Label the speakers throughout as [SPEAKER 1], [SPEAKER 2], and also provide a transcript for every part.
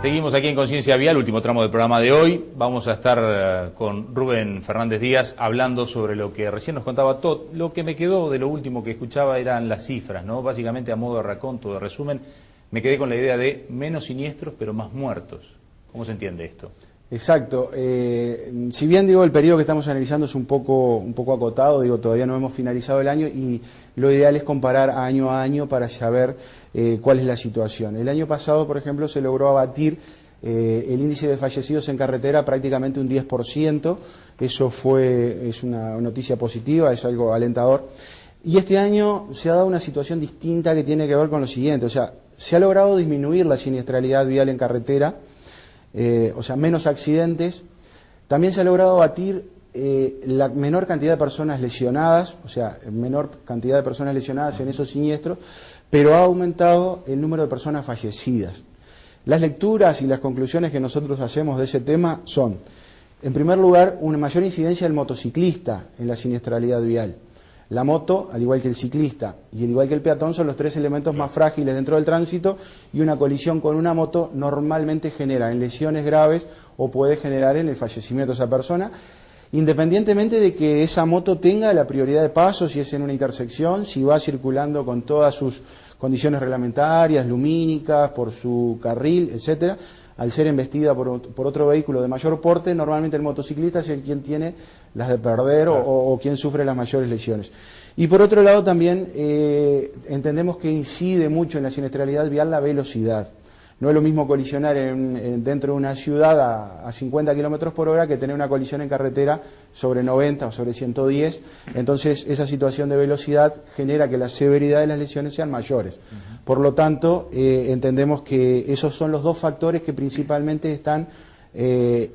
[SPEAKER 1] Seguimos aquí en Conciencia Vial, último tramo del programa de hoy. Vamos a estar con Rubén Fernández Díaz hablando sobre lo que recién nos contaba Todd. Lo que me quedó de lo último que escuchaba eran las cifras, ¿no? Básicamente, a modo de raconto, de resumen, me quedé con la idea de menos siniestros pero más muertos. ¿Cómo se entiende esto?
[SPEAKER 2] Exacto. Si bien digo el periodo que estamos analizando es un poco acotado, digo todavía no hemos finalizado el año y lo ideal es comparar año a año para saber cuál es la situación. El año pasado, por ejemplo, se logró abatir el índice de fallecidos en carretera prácticamente un 10%. Eso es una noticia positiva, es algo alentador. Y este año se ha dado una situación distinta que tiene que ver con lo siguiente. O sea, se ha logrado disminuir la siniestralidad vial en carretera. O sea, menos accidentes. También se ha logrado abatir la menor cantidad de personas lesionadas, o sea, menor cantidad de personas lesionadas en esos siniestros, pero ha aumentado el número de personas fallecidas. Las lecturas y las conclusiones que nosotros hacemos de ese tema son, en primer lugar, una mayor incidencia del motociclista en la siniestralidad vial. La moto, al igual que el ciclista y al igual que el peatón, son los tres elementos más frágiles dentro del tránsito y una colisión con una moto normalmente genera en lesiones graves o puede generar en el fallecimiento de esa persona, independientemente de que esa moto tenga la prioridad de paso, si es en una intersección, si va circulando con todas sus condiciones reglamentarias, lumínicas, por su carril, etcétera. Al ser embestida por otro vehículo de mayor porte, normalmente el motociclista es el quien tiene las de perder o quien sufre las mayores lesiones. Y por otro lado también entendemos que incide mucho en la siniestralidad vial la velocidad. No es lo mismo colisionar dentro de una ciudad a 50 kilómetros por hora que tener una colisión en carretera sobre 90 o sobre 110. Entonces, esa situación de velocidad genera que la severidad de las lesiones sean mayores. Por lo tanto, entendemos que esos son los dos factores que principalmente están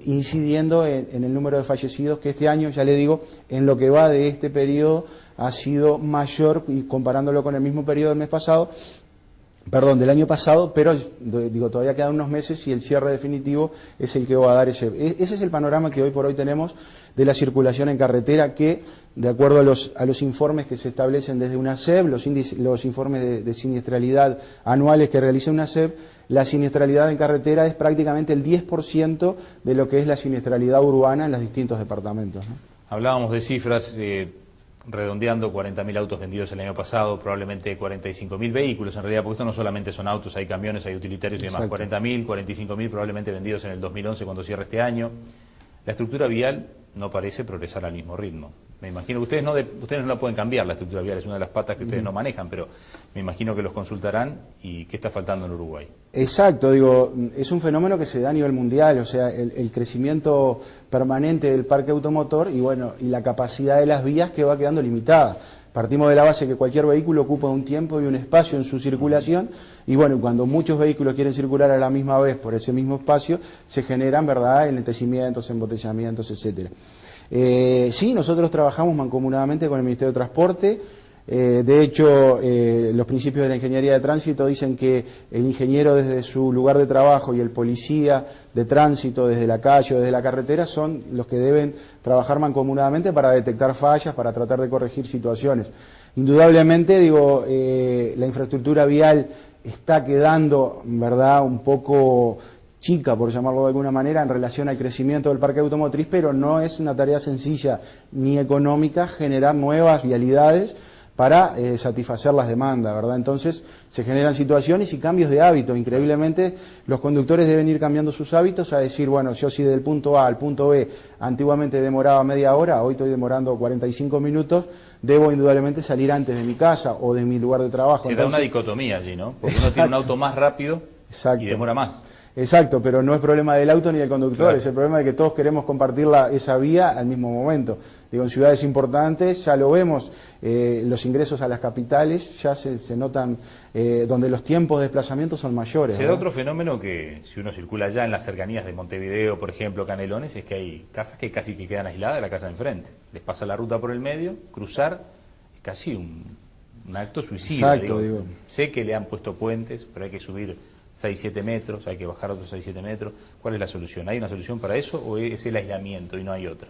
[SPEAKER 2] incidiendo en el número de fallecidos, que este año, ya le digo, en lo que va de este periodo ha sido mayor, y comparándolo con el mismo periodo del año pasado, pero digo, todavía quedan unos meses y el cierre definitivo es el que va a dar ese es el panorama que hoy por hoy tenemos de la circulación en carretera, que de acuerdo a los informes que se establecen desde UNACEB, los informes de siniestralidad anuales que realiza UNACEB, la siniestralidad en carretera es prácticamente el 10% de lo que es la siniestralidad urbana en los distintos departamentos, ¿no?
[SPEAKER 1] Hablábamos de cifras, redondeando 40.000 autos vendidos el año pasado, probablemente 45.000 vehículos en realidad, porque esto no solamente son autos, hay camiones, hay utilitarios y demás. 40.000, 45.000 probablemente vendidos en el 2011 cuando cierre este año. La estructura vial no parece progresar al mismo ritmo. Me imagino que ustedes no la pueden cambiar, la estructura vial es una de las patas que ustedes no manejan, pero me imagino que los consultarán. ¿Y qué está faltando en Uruguay?
[SPEAKER 2] Exacto, digo, es un fenómeno que se da a nivel mundial, o sea, el crecimiento permanente del parque automotor y la capacidad de las vías que va quedando limitada. Partimos de la base que cualquier vehículo ocupa un tiempo y un espacio en su circulación, y bueno, cuando muchos vehículos quieren circular a la misma vez por ese mismo espacio, se generan, ¿verdad?, enlentecimientos, embotellamientos, etcétera. Sí, nosotros trabajamos mancomunadamente con el Ministerio de Transporte. De hecho, los principios de la ingeniería de tránsito dicen que el ingeniero desde su lugar de trabajo y el policía de tránsito desde la calle o desde la carretera son los que deben trabajar mancomunadamente para detectar fallas, para tratar de corregir situaciones. Indudablemente, digo, la infraestructura vial está quedando, ¿verdad?, un poco chica, por llamarlo de alguna manera, en relación al crecimiento del parque automotriz, pero no es una tarea sencilla ni económica generar nuevas vialidades para satisfacer las demandas, ¿verdad? Entonces se generan situaciones y cambios de hábito. Increíblemente, los conductores deben ir cambiando sus hábitos a decir, bueno, yo si del punto A al punto B antiguamente demoraba media hora, hoy estoy demorando 45 minutos, debo indudablemente salir antes de mi casa o de mi lugar de trabajo.
[SPEAKER 1] Se da una dicotomía allí, ¿no? Porque uno tiene un auto más rápido y demora más.
[SPEAKER 2] Exacto, pero no es problema del auto ni del conductor,
[SPEAKER 1] claro.
[SPEAKER 2] Es el problema de que todos queremos compartir esa vía al mismo momento. Digo, en ciudades importantes ya lo vemos, los ingresos a las capitales ya se notan, donde los tiempos de desplazamiento son mayores.
[SPEAKER 1] Se da otro fenómeno que, si uno circula ya en las cercanías de Montevideo, por ejemplo, Canelones, es que hay casas que casi que quedan aisladas de la casa de enfrente. Les pasa la ruta por el medio, cruzar, es casi un acto suicida.
[SPEAKER 2] Exacto, digo.
[SPEAKER 1] Sé que le han puesto puentes, pero hay que subir 6-7 metros, hay que bajar otros 6-7 metros. ¿Cuál es la solución? ¿Hay una solución para eso o es el aislamiento y no hay otra?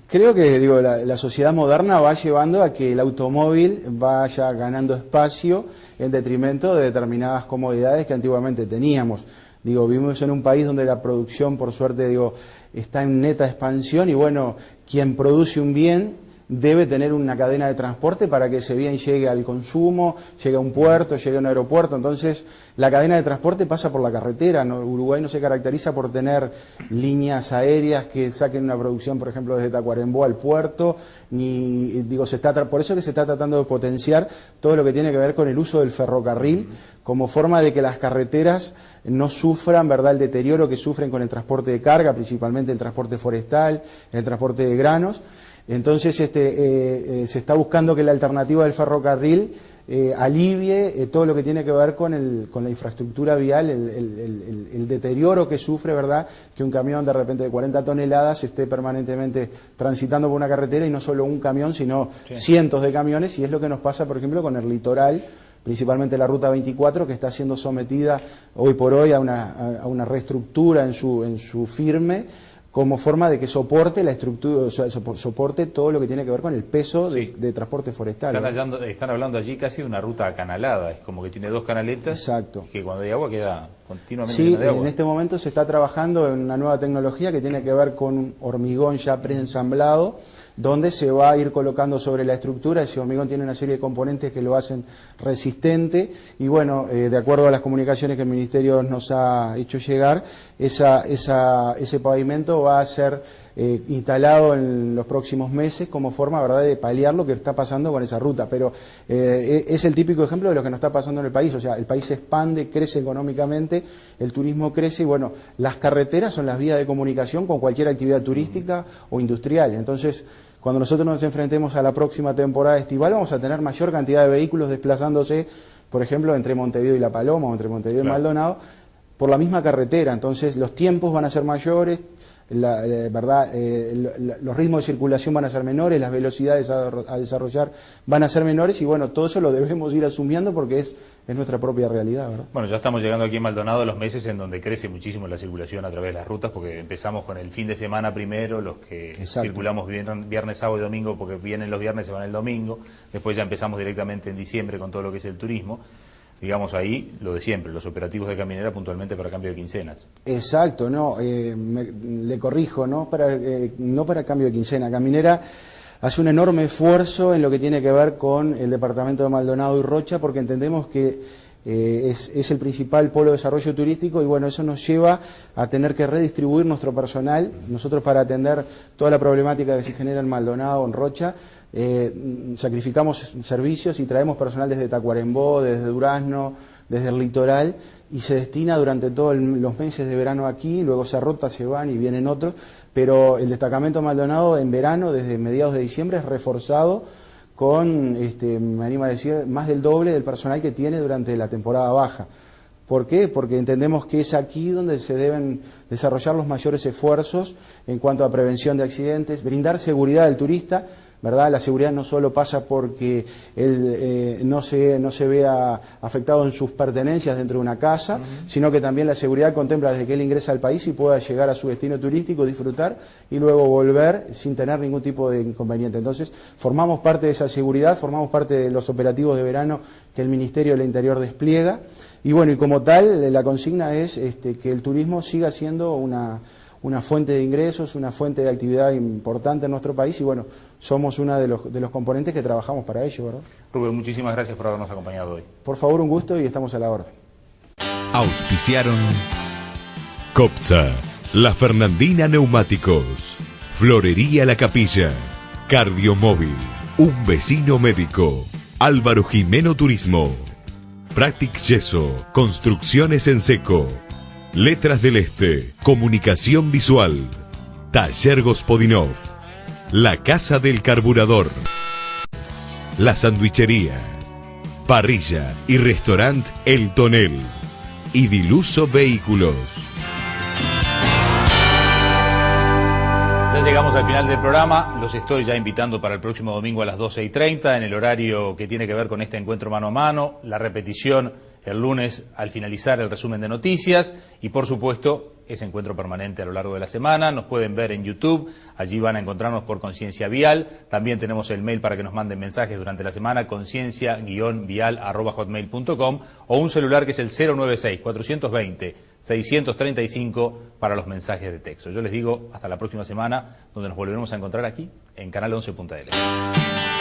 [SPEAKER 2] Creo que la sociedad moderna va llevando a que el automóvil vaya ganando espacio en detrimento de determinadas comodidades que antiguamente teníamos. Digo, vivimos en un país donde la producción, por suerte, digo, está en neta expansión y bueno, quien produce un bien debe tener una cadena de transporte para que ese bien llegue al consumo, llegue a un puerto, llegue a un aeropuerto. Entonces, la cadena de transporte pasa por la carretera. Uruguay no se caracteriza por tener líneas aéreas que saquen una producción, por ejemplo, desde Tacuarembó al puerto, ni digo, por eso es que se está tratando de potenciar todo lo que tiene que ver con el uso del ferrocarril como forma de que las carreteras no sufran, ¿verdad?, el deterioro que sufren con el transporte de carga, principalmente el transporte forestal, el transporte de granos. Entonces se está buscando que la alternativa del ferrocarril alivie todo lo que tiene que ver con la infraestructura vial, el deterioro que sufre, ¿verdad?, que un camión de repente de 40 toneladas esté permanentemente transitando por una carretera y no solo un camión, sino cientos de camiones, y es lo que nos pasa, por ejemplo, con el litoral, principalmente la Ruta 24, que está siendo sometida hoy por hoy a una reestructura en su firme, como forma de que soporte la estructura, o sea, soporte todo lo que tiene que ver con el peso de transporte forestal.
[SPEAKER 1] Están hablando allí casi de una ruta acanalada, es como que tiene 2 canaletas.
[SPEAKER 2] Exacto.
[SPEAKER 1] Que cuando hay agua queda continuamente llena de agua.
[SPEAKER 2] En este momento se está trabajando en una nueva tecnología que tiene que ver con un hormigón ya preensamblado, donde se va a ir colocando sobre la estructura. Ese hormigón tiene una serie de componentes que lo hacen resistente y bueno, de acuerdo a las comunicaciones que el Ministerio nos ha hecho llegar, ese pavimento va a ser instalado en los próximos meses como forma, ¿verdad?, de paliar lo que está pasando con esa ruta. Pero es el típico ejemplo de lo que nos está pasando en el país. O sea, el país se expande, crece económicamente, el turismo crece y bueno, las carreteras son las vías de comunicación con cualquier actividad turística o industrial. Entonces, cuando nosotros nos enfrentemos a la próxima temporada estival, vamos a tener mayor cantidad de vehículos desplazándose, por ejemplo, entre Montevideo y La Paloma o entre Montevideo y Maldonado, por la misma carretera. Entonces, los tiempos van a ser mayores, los ritmos de circulación van a ser menores, las velocidades a desarrollar van a ser menores y bueno, todo eso lo debemos ir asumiendo porque es nuestra propia realidad, ¿verdad?
[SPEAKER 1] Bueno, ya estamos llegando aquí en Maldonado a los meses en donde crece muchísimo la circulación a través de las rutas, porque empezamos con el fin de semana primero, los que circulamos viernes, sábado y domingo, porque vienen los viernes, se van el domingo, después ya empezamos directamente en diciembre con todo lo que es el turismo. Digamos ahí lo de siempre, los operativos de caminera puntualmente para cambio de quincenas.
[SPEAKER 2] Exacto, no, le corrijo, no para cambio de quincena. Caminera hace un enorme esfuerzo en lo que tiene que ver con el departamento de Maldonado y Rocha, porque entendemos que es el principal polo de desarrollo turístico y bueno, eso nos lleva a tener que redistribuir nuestro personal. Nosotros, para atender toda la problemática que se genera en Maldonado o en Rocha, sacrificamos servicios y traemos personal desde Tacuarembó, desde Durazno, desde el litoral, y se destina durante todos los meses de verano aquí, luego se rota, se van y vienen otros, pero el destacamento Maldonado en verano, desde mediados de diciembre, es reforzado con, me animo a decir, más del doble del personal que tiene durante la temporada baja. ¿Por qué? Porque entendemos que es aquí donde se deben desarrollar los mayores esfuerzos en cuanto a prevención de accidentes, brindar seguridad al turista, ¿verdad? La seguridad no solo pasa porque él no se vea afectado en sus pertenencias dentro de una casa, sino que también la seguridad contempla desde que él ingresa al país y pueda llegar a su destino turístico, disfrutar y luego volver sin tener ningún tipo de inconveniente. Entonces, formamos parte de esa seguridad, formamos parte de los operativos de verano que el Ministerio del Interior despliega. Y bueno, y como tal, la consigna es que el turismo siga siendo una fuente de ingresos, una fuente de actividad importante en nuestro país y bueno, somos uno de los componentes que trabajamos para ello, ¿verdad?
[SPEAKER 1] Rubén, muchísimas gracias por habernos acompañado hoy.
[SPEAKER 2] Por favor, un gusto y estamos a la orden.
[SPEAKER 3] Auspiciaron Copsa, La Fernandina Neumáticos, Florería La Capilla, Cardiomóvil, Un Vecino Médico, Álvaro Jimeno Turismo, Practic Yeso, Construcciones en Seco, Letras del Este, Comunicación Visual, Taller Gospodinov, La Casa del Carburador, La Sandwichería, Parrilla y Restaurant El Tonel y Diluso Vehículos.
[SPEAKER 1] Ya llegamos al final del programa, los estoy ya invitando para el próximo domingo a las 12:30 en el horario que tiene que ver con este encuentro mano a mano, la repetición el lunes al finalizar el resumen de noticias y por supuesto ese encuentro permanente a lo largo de la semana. Nos pueden ver en YouTube, allí van a encontrarnos por Conciencia Vial. También tenemos el mail para que nos manden mensajes durante la semana, conciencia-vial@hotmail.com, o un celular que es el 096-420-635 para los mensajes de texto. Yo les digo hasta la próxima semana, donde nos volveremos a encontrar aquí en Canal 11 Punta del Este.